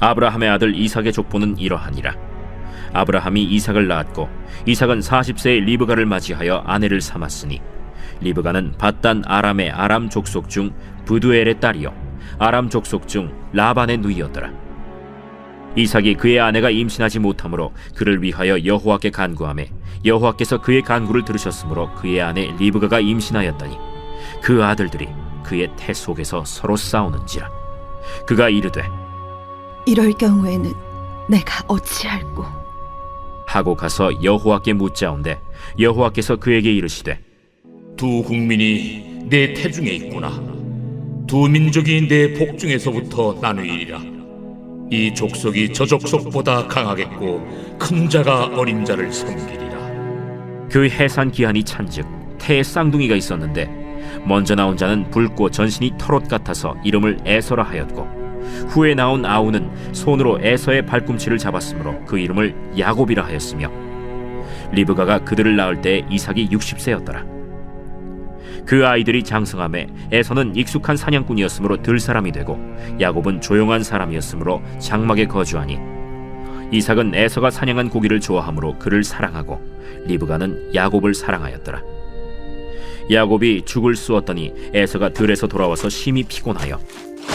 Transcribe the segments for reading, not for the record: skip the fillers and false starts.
아브라함의 아들 이삭의 족보는 이러하니라. 아브라함이 이삭을 낳았고 이삭은 40세에 리브가를 맞이하여 아내를 삼았으니 리브가는 밧단 아람의 아람 족속 중 브두엘의 딸이요 아람 족속 중 라반의 누이였더라. 이삭이 그의 아내가 임신하지 못하므로 그를 위하여 여호와께 간구하매 여호와께서 그의 간구를 들으셨으므로 그의 아내 리브가가 임신하였더니 그 아들들이 그의 태 속에서 서로 싸우는지라. 그가 이르되 이럴 경우에는 내가 어찌할꼬? 하고 가서 여호와께 묻자온데 여호와께서 그에게 이르시되 두 국민이 내 태중에 있구나. 두 민족이 내 복중에서부터 나누이리라. 이 족속이 저 족속보다 강하겠고 큰 자가 어린 자를 섬기리라. 그 해산 기한이 찬즉 태에 쌍둥이가 있었는데 먼저 나온 자는 붉고 전신이 털옷 같아서 이름을 에서라 하였고 후에 나온 아우는 손으로 에서의 발꿈치를 잡았으므로 그 이름을 야곱이라 하였으며 리브가가 그들을 낳을 때 이삭이 60세였더라. 그 아이들이 장성함에 에서는 익숙한 사냥꾼이었으므로 들사람이 되고 야곱은 조용한 사람이었으므로 장막에 거주하니 이삭은 에서가 사냥한 고기를 좋아하므로 그를 사랑하고 리브가는 야곱을 사랑하였더라. 야곱이 죽을 쑤었더니 에서가 들에서 돌아와서 심히 피곤하여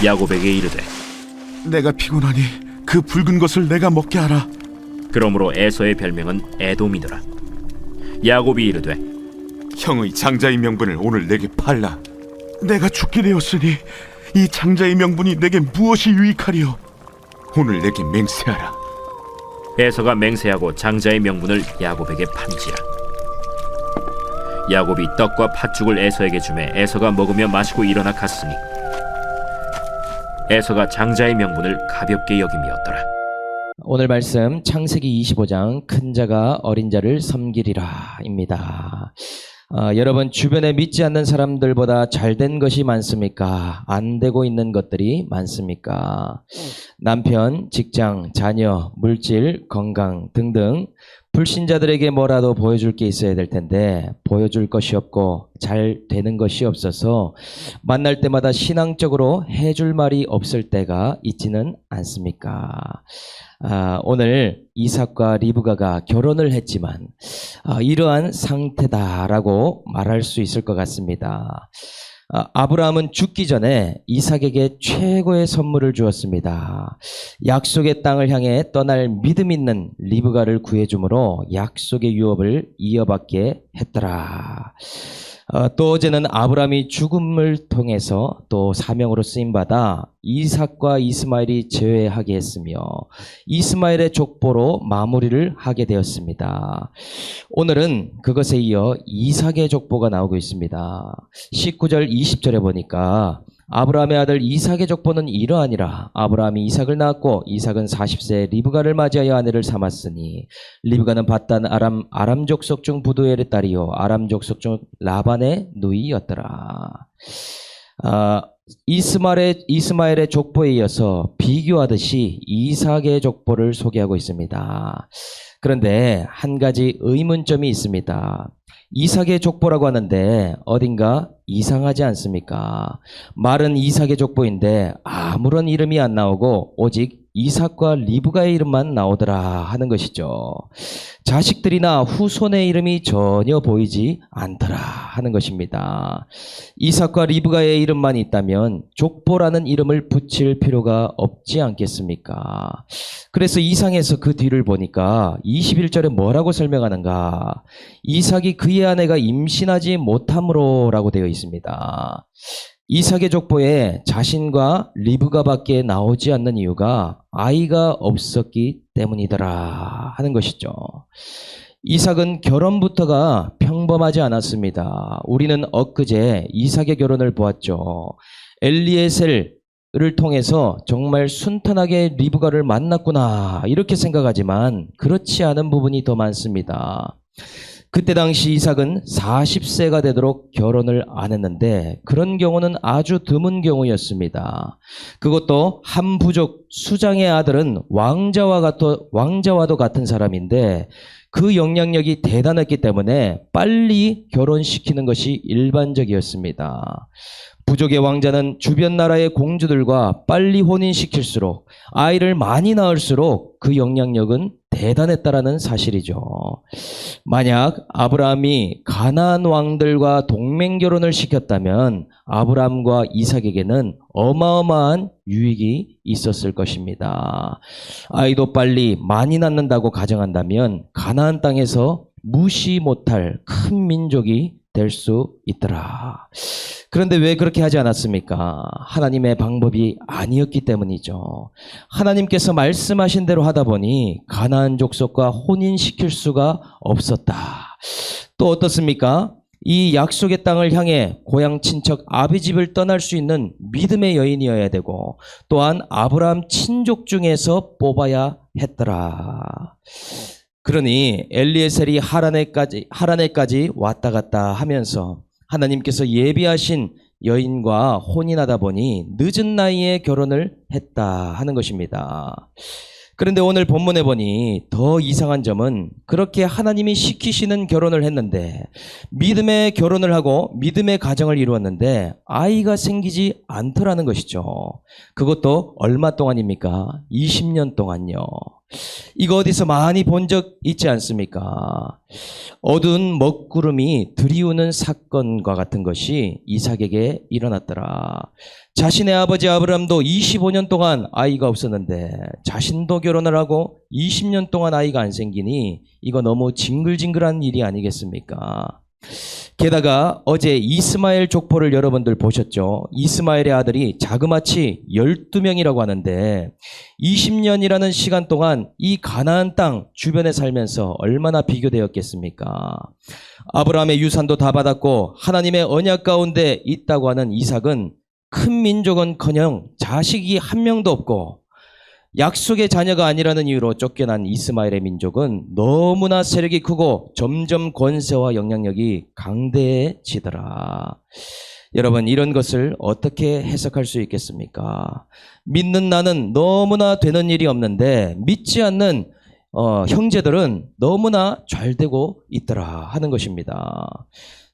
야곱에게 이르되 내가 피곤하니 그 붉은 것을 내가 먹게 하라. 그러므로 에서의 별명은 에돔이더라. 야곱이 이르되 형의 장자의 명분을 오늘 내게 팔라. 내가 죽게 되었으니 이 장자의 명분이 내게 무엇이 유익하리요? 오늘 내게 맹세하라. 에서가 맹세하고 장자의 명분을 야곱에게 판지라. 야곱이 떡과 팥죽을 에서에게 주매 에서가 먹으며 마시고 일어나 갔으니 에서가 장자의 명분을 가볍게 여김이었더라. 오늘 말씀 창세기 25장 큰 자가 어린 자를 섬기리라 입니다. 여러분 주변에 믿지 않는 사람들보다 잘된 것이 많습니까? 안 되고 있는 것들이 많습니까? 남편, 직장, 자녀, 물질, 건강 등등 불신자들에게 뭐라도 보여줄 게 있어야 될 텐데 보여줄 것이 없고 잘 되는 것이 없어서 만날 때마다 신앙적으로 해줄 말이 없을 때가 있지는 않습니까? 오늘 이삭과 리브가가 결혼을 했지만 이러한 상태다라고 말할 수 있을 것 같습니다. 아브라함은 죽기 전에 이삭에게 최고의 선물을 주었습니다. 약속의 땅을 향해 떠날 믿음 있는 리브가를 구해주므로 약속의 유업을 이어받게 했더라. 또 어제는 아브라함이 죽음을 통해서 또 사명으로 쓰임받아 이삭과 이스마엘이 제외하게 했으며 이스마엘의 족보로 마무리를 하게 되었습니다. 오늘은 그것에 이어 이삭의 족보가 나오고 있습니다. 19절 20절에 보니까 아브라함의 아들 이삭의 족보는 이러하니라. 아브라함이 이삭을 낳았고 이삭은 40세에 리브가를 맞이하여 아내를 삼았으니 리브가는 밧단 아람 족속 중 부두엘의 딸이요 아람 족속 중 라반의 누이였더라. 이스마엘의 족보에 이어서 비교하듯이 이삭의 족보를 소개하고 있습니다. 그런데 한 가지 의문점이 있습니다. 이삭의 족보라고 하는데 어딘가 이상하지 않습니까? 말은 이삭의 족보인데 아무런 이름이 안 나오고 오직 이삭과 리브가의 이름만 나오더라 하는 것이죠. 자식들이나 후손의 이름이 전혀 보이지 않더라 하는 것입니다. 이삭과 리브가의 이름만 있다면 족보라는 이름을 붙일 필요가 없지 않겠습니까? 그래서 이상에서 그 뒤를 보니까 21절에 뭐라고 설명하는가? 이삭이 그의 아내가 임신하지 못함으로 라고 되어 있습니다. 이삭의 족보에 자신과 리브가밖에 나오지 않는 이유가 아이가 없었기 때문이더라 하는 것이죠. 이삭은 결혼부터가 평범하지 않았습니다. 우리는 엊그제 이삭의 결혼을 보았죠. 엘리에셀을 통해서 정말 순탄하게 리브가를 만났구나 이렇게 생각하지만 그렇지 않은 부분이 더 많습니다. 그때 당시 이삭은 40세가 되도록 결혼을 안 했는데 그런 경우는 아주 드문 경우였습니다. 그것도 한 부족 수장의 아들은 왕자와도 같은 사람인데 그 영향력이 대단했기 때문에 빨리 결혼시키는 것이 일반적이었습니다. 부족의 왕자는 주변 나라의 공주들과 빨리 혼인시킬수록 아이를 많이 낳을수록 그 영향력은 대단했다라는 사실이죠. 만약 아브라함이 가나안 왕들과 동맹 결혼을 시켰다면 아브라함과 이삭에게는 어마어마한 유익이 있었을 것입니다. 아이도 빨리 많이 낳는다고 가정한다면 가나안 땅에서 무시 못할 큰 민족이 될 수 있더라. 그런데 왜 그렇게 하지 않았습니까? 하나님의 방법이 아니었기 때문이죠. 하나님께서 말씀하신 대로 하다 보니 가나안 족속과 혼인시킬 수가 없었다. 또 어떻습니까? 이 약속의 땅을 향해 고향 친척 아비집을 떠날 수 있는 믿음의 여인이어야 되고 또한 아브라함 친족 중에서 뽑아야 했더라. 그러니 엘리에셀이 하란에까지 왔다 갔다 하면서 하나님께서 예비하신 여인과 혼인하다 보니 늦은 나이에 결혼을 했다 하는 것입니다. 그런데 오늘 본문에 보니 더 이상한 점은 그렇게 하나님이 시키시는 결혼을 했는데 믿음의 결혼을 하고 믿음의 가정을 이루었는데 아이가 생기지 않더라는 것이죠. 그것도 얼마 동안입니까? 20년 동안요. 이거 어디서 많이 본 적 있지 않습니까? 어두운 먹구름이 들이우는 사건과 같은 것이 이삭에게 일어났더라. 자신의 아버지 아브라함도 25년 동안 아이가 없었는데 자신도 결혼을 하고 20년 동안 아이가 안 생기니 이거 너무 징글징글한 일이 아니겠습니까? 게다가 어제 이스마엘 족보를 여러분들 보셨죠? 이스마엘의 아들이 자그마치 12명이라고 하는데 20년이라는 시간 동안 이 가나안 땅 주변에 살면서 얼마나 비교되었겠습니까? 아브라함의 유산도 다 받았고 하나님의 언약 가운데 있다고 하는 이삭은 큰 민족은커녕 자식이 한 명도 없고 약속의 자녀가 아니라는 이유로 쫓겨난 이스마엘의 민족은 너무나 세력이 크고 점점 권세와 영향력이 강대해지더라. 여러분, 이런 것을 어떻게 해석할 수 있겠습니까? 믿는 나는 너무나 되는 일이 없는데 믿지 않는 형제들은 너무나 잘 되고 있더라 하는 것입니다.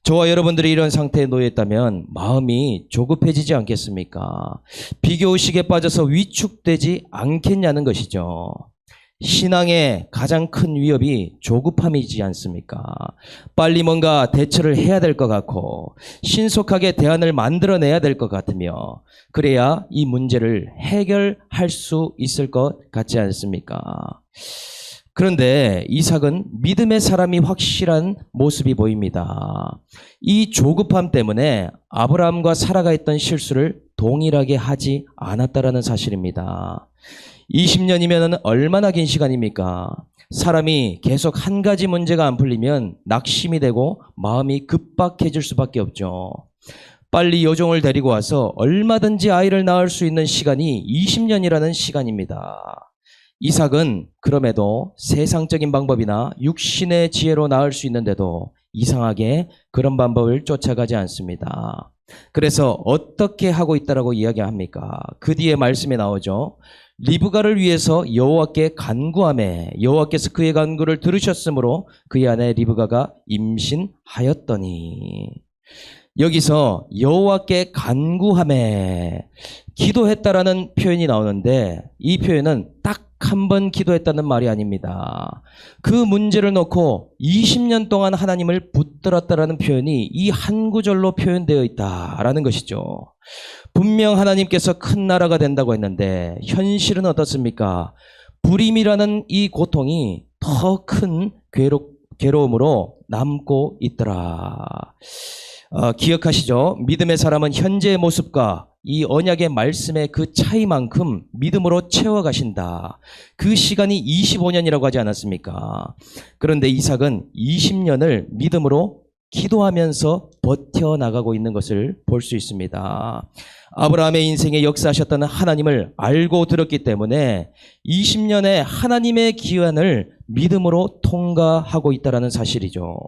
저와 여러분들이 이런 상태에 놓였다면 마음이 조급해지지 않겠습니까? 비교의식에 빠져서 위축되지 않겠냐는 것이죠. 신앙의 가장 큰 위협이 조급함이지 않습니까? 빨리 뭔가 대처를 해야 될 것 같고 신속하게 대안을 만들어내야 될 것 같으며 그래야 이 문제를 해결할 수 있을 것 같지 않습니까? 그런데 이삭은 믿음의 사람이 확실한 모습이 보입니다. 이 조급함 때문에 아브라함과 사라가 했던 실수를 동일하게 하지 않았다라는 사실입니다. 20년이면 얼마나 긴 시간입니까? 사람이 계속 한 가지 문제가 안 풀리면 낙심이 되고 마음이 급박해질 수밖에 없죠. 빨리 여종을 데리고 와서 얼마든지 아이를 낳을 수 있는 시간이 20년이라는 시간입니다. 이삭은 그럼에도 세상적인 방법이나 육신의 지혜로 낳을 수 있는데도 이상하게 그런 방법을 쫓아가지 않습니다. 그래서 어떻게 하고 있다라고 이야기합니까? 그 뒤에 말씀에 나오죠. 리브가를 위해서 여호와께 간구하매 여호와께서 그의 간구를 들으셨으므로 그의 아내 리브가가 임신하였더니 여기서 여호와께 간구하매 기도했다라는 표현이 나오는데 이 표현은 딱 한 번 기도했다는 말이 아닙니다. 그 문제를 놓고 20년 동안 하나님을 붙들었다라는 표현이 이 한 구절로 표현되어 있다라는 것이죠. 분명 하나님께서 큰 나라가 된다고 했는데 현실은 어떻습니까? 불임이라는 이 고통이 더 큰 괴로움으로 남고 있더라. 기억하시죠? 믿음의 사람은 현재의 모습과 이 언약의 말씀의 그 차이만큼 믿음으로 채워가신다. 그 시간이 25년이라고 하지 않았습니까? 그런데 이삭은 20년을 믿음으로 기도하면서 버텨나가고 있는 것을 볼 수 있습니다. 아브라함의 인생에 역사하셨던 하나님을 알고 들었기 때문에 20년의 하나님의 기한을 믿음으로 통과하고 있다는 사실이죠.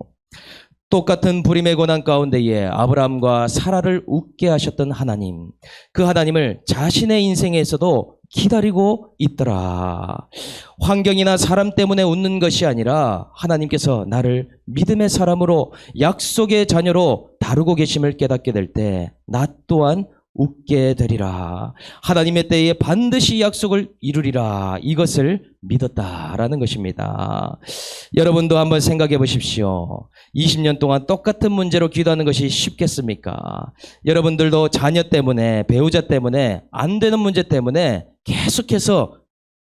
똑같은 불임의 고난 가운데에 아브라함과 사라를 웃게 하셨던 하나님, 그 하나님을 자신의 인생에서도 기다리고 있더라. 환경이나 사람 때문에 웃는 것이 아니라 하나님께서 나를 믿음의 사람으로 약속의 자녀로 다루고 계심을 깨닫게 될 때 나 또한 웃게 되리라. 하나님의 때에 반드시 약속을 이루리라. 이것을 믿었다라는 것입니다. 여러분도 한번 생각해 보십시오. 20년 동안 똑같은 문제로 기도하는 것이 쉽겠습니까? 여러분들도 자녀 때문에, 배우자 때문에, 안 되는 문제 때문에 계속해서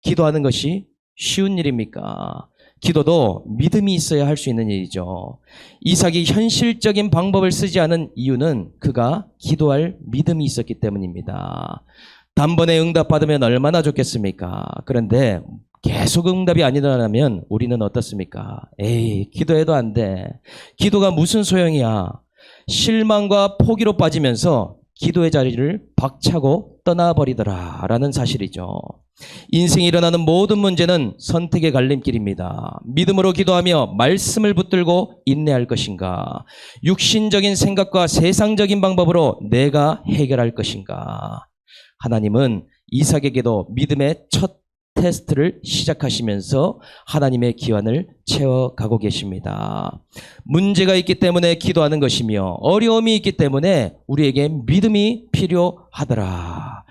기도하는 것이 쉬운 일입니까? 기도도 믿음이 있어야 할 수 있는 일이죠. 이삭이 현실적인 방법을 쓰지 않은 이유는 그가 기도할 믿음이 있었기 때문입니다. 단번에 응답받으면 얼마나 좋겠습니까? 그런데 계속 응답이 안 일어나면 우리는 어떻습니까? 에이, 기도해도 안 돼. 기도가 무슨 소용이야. 실망과 포기로 빠지면서 기도의 자리를 박차고 떠나버리더라라는 사실이죠. 인생에 일어나는 모든 문제는 선택의 갈림길입니다. 믿음으로 기도하며 말씀을 붙들고 인내할 것인가? 육신적인 생각과 세상적인 방법으로 내가 해결할 것인가? 하나님은 이삭에게도 믿음의 첫 테스트를 시작하시면서 하나님의 기환을 채워가고 계십니다. 문제가 있기 때문에 기도하는 것이며 어려움이 있기 때문에 우리에게 믿음이 필요하더라.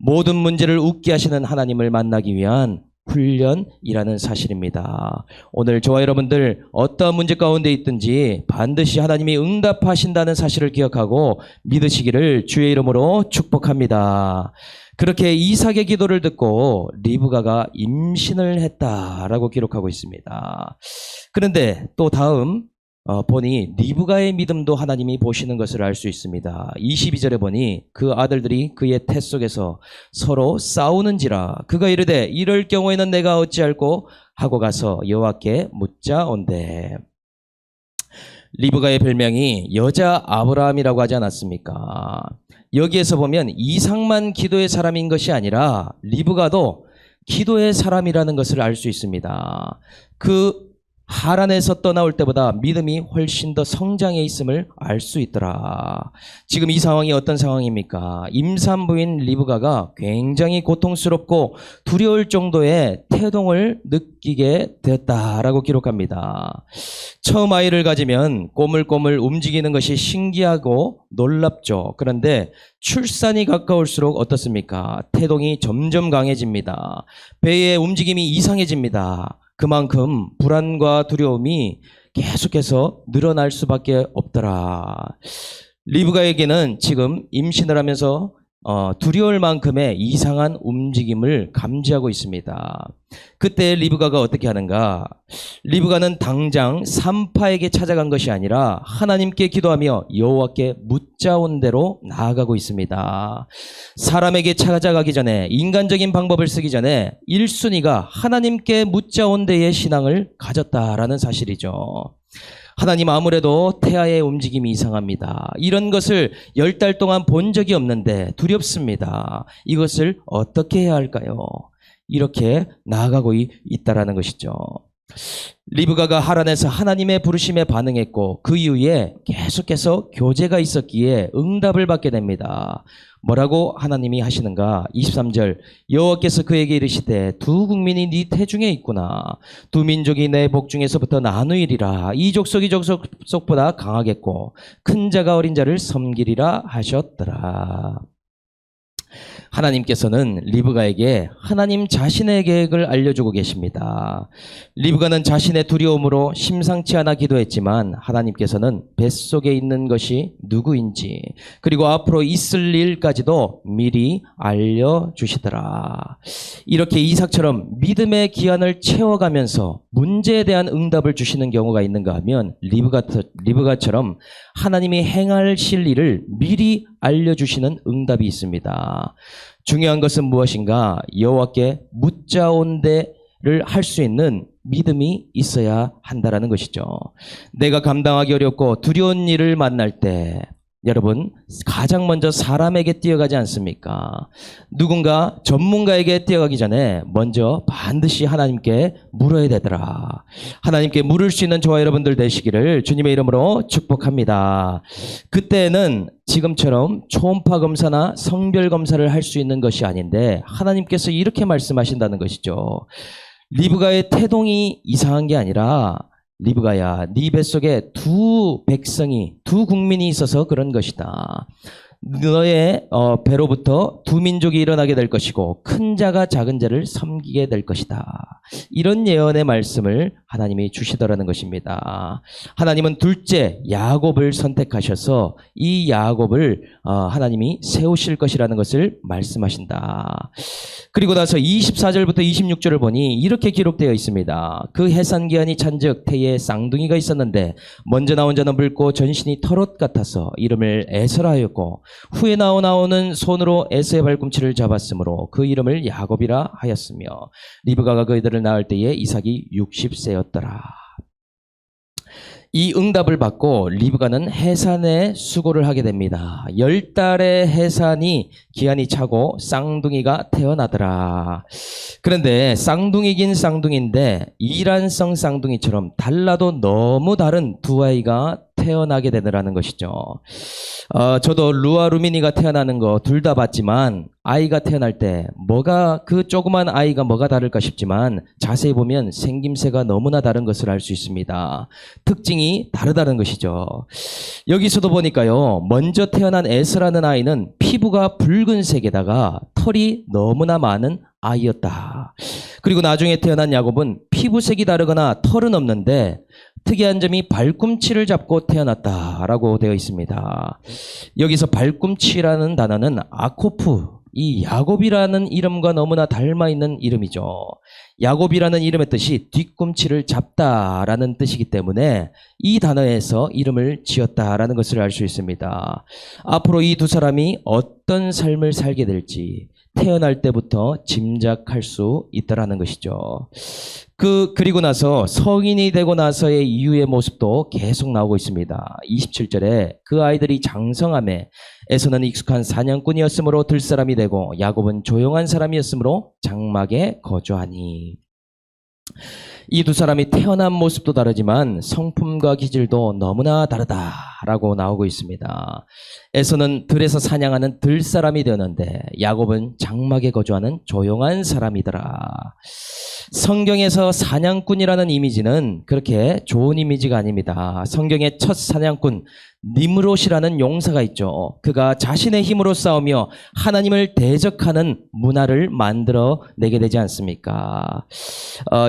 모든 문제를 웃게 하시는 하나님을 만나기 위한 훈련이라는 사실입니다. 오늘 저와 여러분들 어떠한 문제 가운데 있든지 반드시 하나님이 응답하신다는 사실을 기억하고 믿으시기를 주의 이름으로 축복합니다. 그렇게 이삭의 기도를 듣고 리브가가 임신을 했다라고 기록하고 있습니다. 그런데 또 다음 보니 리브가의 믿음도 하나님이 보시는 것을 알 수 있습니다. 22절에 보니 그 아들들이 그의 태 속에서 서로 싸우는지라 그가 이르되 이럴 경우에는 내가 어찌할꼬 하고 가서 여호와께 묻자온대. 리브가의 별명이 여자 아브라함이라고 하지 않았습니까? 여기에서 보면 이삭만 기도의 사람인 것이 아니라 리브가도 기도의 사람이라는 것을 알 수 있습니다. 그 하란에서 떠나올 때보다 믿음이 훨씬 더 성장해 있음을 알 수 있더라. 지금 이 상황이 어떤 상황입니까? 임산부인 리브가가 굉장히 고통스럽고 두려울 정도의 태동을 느끼게 됐다라고 기록합니다. 처음 아이를 가지면 꼬물꼬물 움직이는 것이 신기하고 놀랍죠. 그런데 출산이 가까울수록 어떻습니까? 태동이 점점 강해집니다. 배의 움직임이 이상해집니다. 그만큼 불안과 두려움이 계속해서 늘어날 수밖에 없더라. 리브가에게는 지금 임신을 하면서 두려울 만큼의 이상한 움직임을 감지하고 있습니다. 그때 리브가가 어떻게 하는가? 리브가는 당장 산파에게 찾아간 것이 아니라 하나님께 기도하며 여호와께 묻자온 대로 나아가고 있습니다. 사람에게 찾아가기 전에 인간적인 방법을 쓰기 전에 1순위가 하나님께 묻자온 데의 신앙을 가졌다라는 사실이죠. 하나님 아무래도 태아의 움직임이 이상합니다. 이런 것을 10달 동안 본 적이 없는데 두렵습니다. 이것을 어떻게 해야 할까요? 이렇게 나아가고 있다라는 것이죠. 리브가가 하란에서 하나님의 부르심에 반응했고 그 이후에 계속해서 교제가 있었기에 응답을 받게 됩니다. 뭐라고 하나님이 하시는가? 23절 여호와께서 그에게 이르시되 두 국민이 네 태중에 있구나. 두 민족이 내 복중에서부터 나누이리라. 이 족속이 족속보다 강하겠고 큰 자가 어린 자를 섬기리라 하셨더라. 하나님께서는 리브가에게 하나님 자신의 계획을 알려주고 계십니다. 리브가는 자신의 두려움으로 심상치 않아 기도했지만 하나님께서는 뱃속에 있는 것이 누구인지 그리고 앞으로 있을 일까지도 미리 알려주시더라. 이렇게 이삭처럼 믿음의 기한을 채워가면서 문제에 대한 응답을 주시는 경우가 있는가 하면 리브가처럼 하나님이 행하실 일을 미리 알려주시는 응답이 있습니다. 중요한 것은 무엇인가? 여호와께 묻자온대를 할 수 있는 믿음이 있어야 한다라는 것이죠. 내가 감당하기 어렵고 두려운 일을 만날 때 여러분, 가장 먼저 사람에게 뛰어가지 않습니까? 누군가 전문가에게 뛰어가기 전에 먼저 반드시 하나님께 물어야 되더라. 하나님께 물을 수 있는 저와 여러분들 되시기를 주님의 이름으로 축복합니다. 그때는 지금처럼 초음파 검사나 성별 검사를 할 수 있는 것이 아닌데 하나님께서 이렇게 말씀하신다는 것이죠. 리브가의 태동이 이상한 게 아니라 리브가야, 네 뱃속에 두 백성이, 두 국민이 있어서 그런 것이다. 너의 배로부터 두 민족이 일어나게 될 것이고 큰 자가 작은 자를 섬기게 될 것이다. 이런 예언의 말씀을 하나님이 주시더라는 것입니다. 하나님은 둘째 야곱을 선택하셔서 이 야곱을 하나님이 세우실 것이라는 것을 말씀하신다. 그리고 나서 24절부터 26절을 보니 이렇게 기록되어 있습니다. 그 해산기한이 찬즉 태에 쌍둥이가 있었는데 먼저 나온 자는 붉고 전신이 털옷 같아서 이름을 에서라 하였고 후에 나오는 손으로 에서의 발꿈치를 잡았으므로 그 이름을 야곱이라 하였으며 리브가가 그들을 낳을 때에 이삭이 60세였더라. 이 응답을 받고 리브가는 해산에 수고를 하게 됩니다. 10달의 해산이 기한이 차고 쌍둥이가 태어나더라. 그런데 쌍둥이긴 쌍둥이인데 이란성 쌍둥이처럼 달라도 너무 다른 두 아이가 태어나게 되더라는 것이죠. 저도 루아 루미니가 태어나는 거 둘 다 봤지만 아이가 태어날 때 그 조그만 아이가 뭐가 다를까 싶지만 자세히 보면 생김새가 너무나 다른 것을 알 수 있습니다. 특징이 다르다는 것이죠. 여기서도 보니까요, 먼저 태어난 에스라는 아이는 피부가 붉은색에다가 털이 너무나 많은 아이였다. 그리고 나중에 태어난 야곱은 피부색이 다르거나 털은 없는데 특이한 점이 발꿈치를 잡고 태어났다라고 되어 있습니다. 여기서 발꿈치라는 단어는 아코프, 이 야곱이라는 이름과 너무나 닮아 있는 이름이죠. 야곱이라는 이름의 뜻이 뒤꿈치를 잡다라는 뜻이기 때문에 이 단어에서 이름을 지었다라는 것을 알 수 있습니다. 앞으로 이 두 사람이 어떤 삶을 살게 될지 태어날 때부터 짐작할 수 있다라는 것이죠. 그리고 나서 성인이 되고 나서의 이후의 모습도 계속 나오고 있습니다. 27절에 그 아이들이 장성함에 에서는 익숙한 사냥꾼이었으므로 들사람이 되고 야곱은 조용한 사람이었으므로 장막에 거주하니. 이 두 사람이 태어난 모습도 다르지만 성품과 기질도 너무나 다르다라고 나오고 있습니다. 에서는 들에서 사냥하는 들사람이 되었는데 야곱은 장막에 거주하는 조용한 사람이더라. 성경에서 사냥꾼이라는 이미지는 그렇게 좋은 이미지가 아닙니다. 성경의 첫 사냥꾼 니므롯이라는 용사가 있죠. 그가 자신의 힘으로 싸우며 하나님을 대적하는 문화를 만들어 내게 되지 않습니까?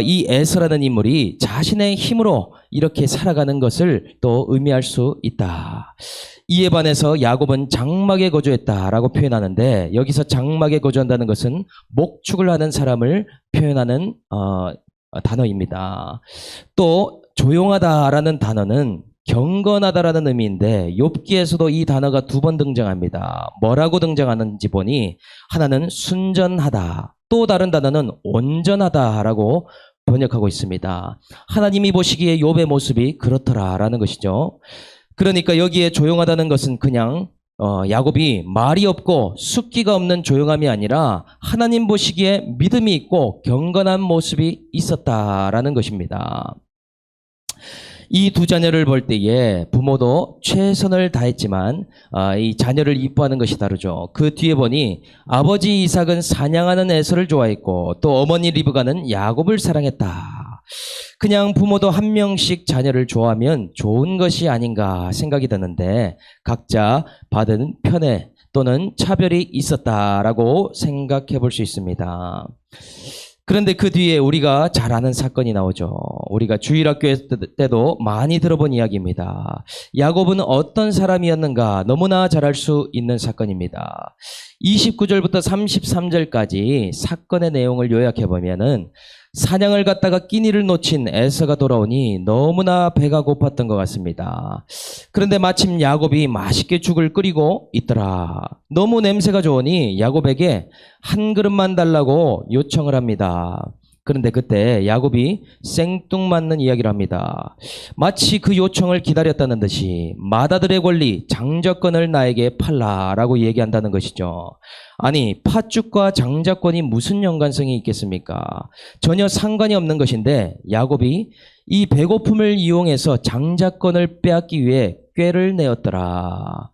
이 에서라는 인물이 자신의 힘으로 이렇게 살아가는 것을 또 의미할 수 있다. 이에 반해서 야곱은 장막에 거주했다라고 표현하는데 여기서 장막에 거주한다는 것은 목축을 하는 사람을 표현하는 단어입니다. 또 조용하다라는 단어는 경건하다라는 의미인데 욥기에서도 이 단어가 2번 등장합니다. 뭐라고 등장하는지 보니 하나는 순전하다, 또 다른 단어는 온전하다라고 번역하고 있습니다. 하나님이 보시기에 욥의 모습이 그렇더라라는 것이죠. 그러니까 여기에 조용하다는 것은 그냥 야곱이 말이 없고 숫기가 없는 조용함이 아니라 하나님 보시기에 믿음이 있고 경건한 모습이 있었다라는 것입니다. 이 두 자녀를 볼 때에 부모도 최선을 다했지만 이 자녀를 이뻐하는 것이 다르죠. 그 뒤에 보니 아버지 이삭은 사냥하는 에서를 좋아했고 또 어머니 리브가는 야곱을 사랑했다. 그냥 부모도 한 명씩 자녀를 좋아하면 좋은 것이 아닌가 생각이 드는데 각자 받은 편애 또는 차별이 있었다라고 생각해 볼 수 있습니다. 그런데 그 뒤에 우리가 잘 아는 사건이 나오죠. 우리가 주일학교 때도 많이 들어본 이야기입니다. 야곱은 어떤 사람이었는가 너무나 잘 알 수 있는 사건입니다. 29절부터 33절까지 사건의 내용을 요약해 보면은 사냥을 갔다가 끼니를 놓친 에서가 돌아오니 너무나 배가 고팠던 것 같습니다. 그런데 마침 야곱이 맛있게 죽을 끓이고 있더라. 너무 냄새가 좋으니 야곱에게 한 그릇만 달라고 요청을 합니다. 그런데 그때 야곱이 생뚱맞는 이야기를 합니다. 마치 그 요청을 기다렸다는 듯이 마다들의 권리, 장자권을 나에게 팔라라고 얘기한다는 것이죠. 아니, 팥죽과 장자권이 무슨 연관성이 있겠습니까? 전혀 상관이 없는 것인데 야곱이 이 배고픔을 이용해서 장자권을 빼앗기 위해 꾀를 내었더라.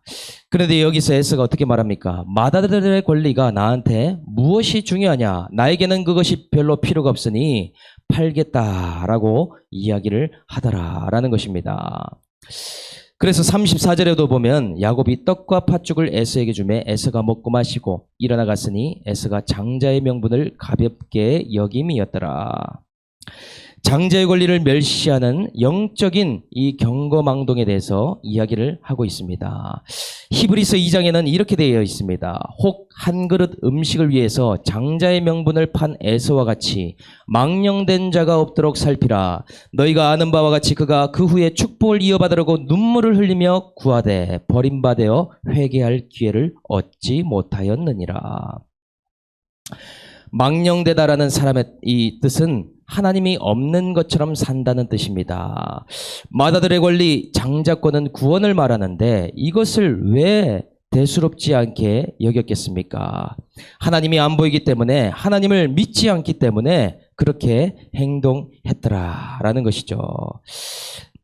그런데 여기서 에서가 어떻게 말합니까? 마다들의 권리가 나한테 무엇이 중요하냐? 나에게는 그것이 별로 필요가 없으니 팔겠다라고 이야기를 하더라라는 것입니다. 그래서 34절에도 보면 야곱이 떡과 팥죽을 에서에게 주매 에서가 먹고 마시고 일어나 갔으니 에서가 장자의 명분을 가볍게 여김이었더라. 장자의 권리를 멸시하는 영적인 이 경거망동에 대해서 이야기를 하고 있습니다. 히브리서 2장에는 이렇게 되어 있습니다. 혹 한 그릇 음식을 위해서 장자의 명분을 판 에서와 같이 망령된 자가 없도록 살피라. 너희가 아는 바와 같이 그가 그 후에 축복을 이어받으려고 눈물을 흘리며 구하되 버림받아 회개할 기회를 얻지 못하였느니라. 망령되다라는 사람의 이 뜻은 하나님이 없는 것처럼 산다는 뜻입니다. 마다들의 권리, 장자권은 구원을 말하는데 이것을 왜 대수롭지 않게 여겼겠습니까? 하나님이 안 보이기 때문에, 하나님을 믿지 않기 때문에 그렇게 행동했더라라는 것이죠.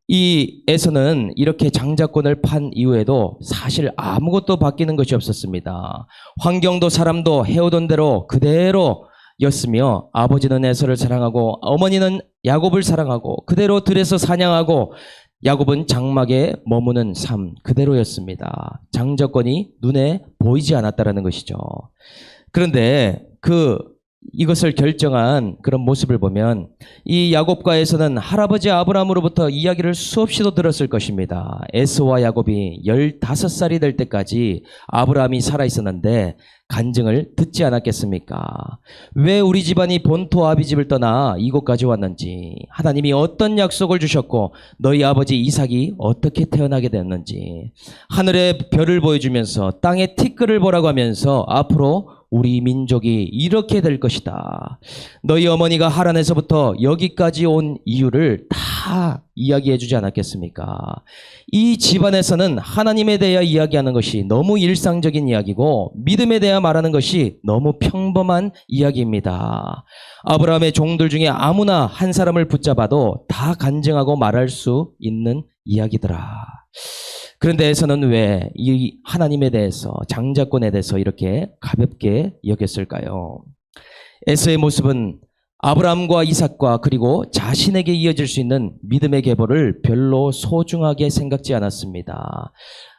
이 에서는 이렇게 장자권을 판 이후에도 사실 아무것도 바뀌는 것이 없었습니다. 환경도 사람도 해오던 대로 그대로 였으며 아버지는 에서를 사랑하고 어머니는 야곱을 사랑하고 그대로 들에서 사냥하고 야곱은 장막에 머무는 삶 그대로였습니다. 장자권이 눈에 보이지 않았다라는 것이죠. 그런데 이것을 결정한 그런 모습을 보면 이 야곱과 에서는 할아버지 아브라함으로부터 이야기를 수없이도 들었을 것입니다. 에서와 야곱이 15살이 될 때까지 아브라함이 살아있었는데 간증을 듣지 않았겠습니까? 왜 우리 집안이 본토 아비집을 떠나 이곳까지 왔는지, 하나님이 어떤 약속을 주셨고 너희 아버지 이삭이 어떻게 태어나게 됐는지, 하늘의 별을 보여주면서 땅의 티끌을 보라고 하면서 앞으로 우리 민족이 이렇게 될 것이다. 너희 어머니가 하란에서부터 여기까지 온 이유를 다 이야기해 주지 않았겠습니까? 이 집안에서는 하나님에 대해 이야기하는 것이 너무 일상적인 이야기고 믿음에 대해 말하는 것이 너무 평범한 이야기입니다. 아브라함의 종들 중에 아무나 한 사람을 붙잡아도 다 간증하고 말할 수 있는 이야기더라. 그런데 에서는 왜 이 하나님에 대해서, 장자권에 대해서 이렇게 가볍게 여겼을까요? 에서의 모습은 아브라함과 이삭과 그리고 자신에게 이어질 수 있는 믿음의 계보를 별로 소중하게 생각지 않았습니다.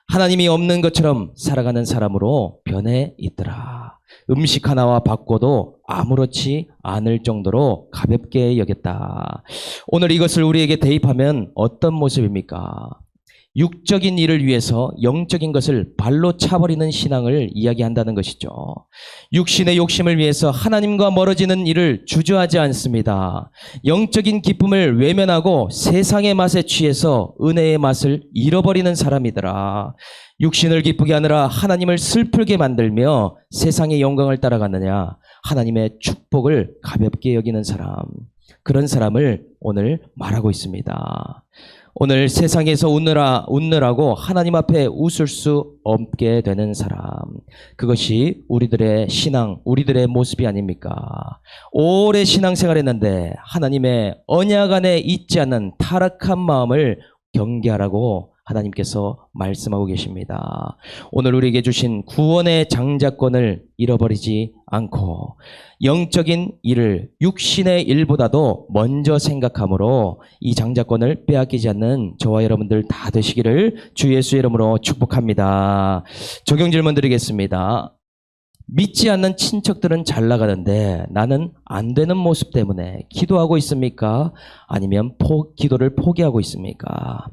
하나님이 없는 것처럼 살아가는 사람으로 변해 있더라. 음식 하나와 바꿔도 아무렇지 않을 정도로 가볍게 여겼다. 오늘 이것을 우리에게 대입하면 어떤 모습입니까? 육적인 일을 위해서 영적인 것을 발로 차버리는 신앙을 이야기한다는 것이죠. 육신의 욕심을 위해서 하나님과 멀어지는 일을 주저하지 않습니다. 영적인 기쁨을 외면하고 세상의 맛에 취해서 은혜의 맛을 잃어버리는 사람이더라. 육신을 기쁘게 하느라 하나님을 슬프게 만들며 세상의 영광을 따라가느냐, 하나님의 축복을 가볍게 여기는 사람, 그런 사람을 오늘 말하고 있습니다. 오늘 세상에서 웃느라고 하나님 앞에 웃을 수 없게 되는 사람, 그것이 우리들의 신앙, 우리들의 모습이 아닙니까? 오래 신앙생활 했는데 하나님의 언약 안에 있지 않는 타락한 마음을 경계하라고 하나님께서 말씀하고 계십니다. 오늘 우리에게 주신 구원의 장자권을 잃어버리지 않고 영적인 일을 육신의 일보다도 먼저 생각함으로 이 장자권을 빼앗기지 않는 저와 여러분들 다 되시기를 주 예수의 이름으로 축복합니다. 적용 질문 드리겠습니다. 믿지 않는 친척들은 잘 나가는데 나는 안 되는 모습 때문에 기도하고 있습니까? 아니면 기도를 포기하고 있습니까?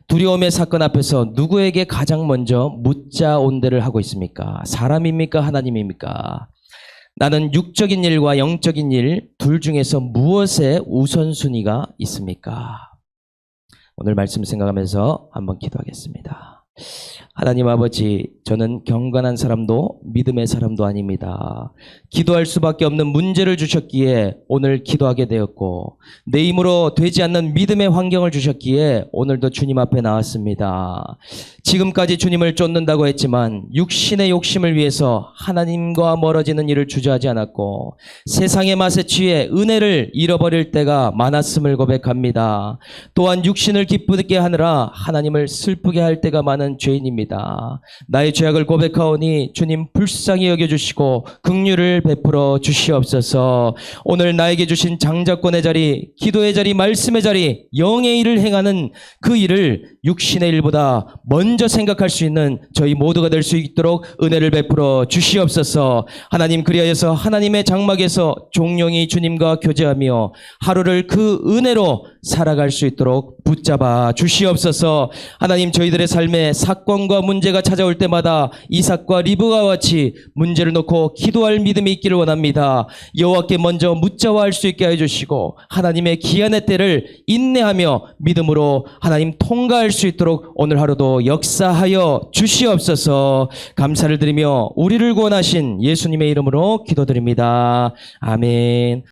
두려움의 사건 앞에서 누구에게 가장 먼저 묻자 온대를 하고 있습니까? 사람입니까? 하나님입니까? 나는 육적인 일과 영적인 일 둘 중에서 무엇에 우선순위가 있습니까? 오늘 말씀 생각하면서 한번 기도하겠습니다. 하나님 아버지, 저는 경건한 사람도 믿음의 사람도 아닙니다. 기도할 수밖에 없는 문제를 주셨기에 오늘 기도하게 되었고, 내 힘으로 되지 않는 믿음의 환경을 주셨기에 오늘도 주님 앞에 나왔습니다. 지금까지 주님을 쫓는다고 했지만 육신의 욕심을 위해서 하나님과 멀어지는 일을 주저하지 않았고, 세상의 맛에 취해 은혜를 잃어버릴 때가 많았음을 고백합니다. 또한 육신을 기쁘게 하느라 하나님을 슬프게 할 때가 많은 죄인입니다. 나의 죄악을 고백하오니 주님 불쌍히 여겨주시고 긍휼을 베풀어 주시옵소서. 오늘 나에게 주신 장자권의 자리, 기도의 자리, 말씀의 자리, 영의 일을 행하는 그 일을 육신의 일보다 먼저 생각할 수 있는 저희 모두가 될 수 있도록 은혜를 베풀어 주시옵소서. 하나님, 그리하여서 하나님의 장막에서 종령이 주님과 교제하며 하루를 그 은혜로 살아갈 수 있도록 붙잡아 주시옵소서. 하나님, 저희들의 삶에 사건과 문제가 찾아올 때마다 이삭과 리브가와 같이 문제를 놓고 기도할 믿음이 있기를 원합니다. 여호와께 먼저 묻자와 할 수 있게 해주시고 하나님의 기한의 때를 인내하며 믿음으로 하나님 통과할 수 있도록 오늘 하루도 역사하여 주시옵소서. 감사를 드리며 우리를 구원하신 예수님의 이름으로 기도드립니다. 아멘.